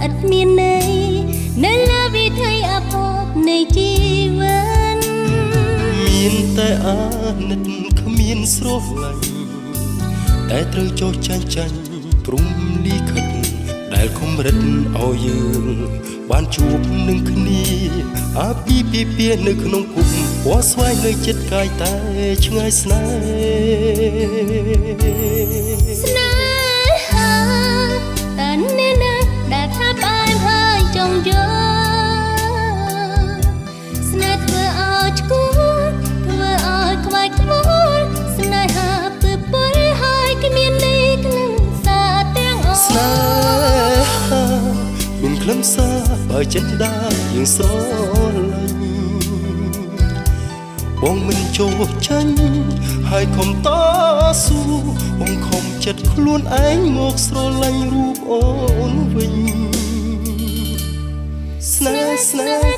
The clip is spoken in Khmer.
ឥតមានន័យនៅលើវិថីអភពនៃជីវិតមានតែអាណិតគ្មានស្រឡាញ់តែត្រូវចោះចាញ់ចាញ់ព្រំលីខិតដែលខំរិតឲ្យយើងបានជួបនឹងគ្នាអាពីពីនៅក្នុងគុកពណ៌ស្វាយនៅចិត្តកាយតែឆ្ងាយស្នេហាតានេះណាដែលថាបានហើយចង់យកស្នេហ៍ធ្វើឲ្យឆ្កួតធ្វើឲ្យខ្វាយខ្មោចស្នេហាពើពុលហើយគ្មាននេះក្នុងសាទាំងអស់ស្នេហាមានខ្លឹមសារបើចិត្តដាយើងស្រឡាញ់បងមិនចូលចាញ់ហើយខំតស៊ូបងខំចិត្តខ្លួនឯងមកស្រឡាញ់រូបអូនវិញស្នេហ៍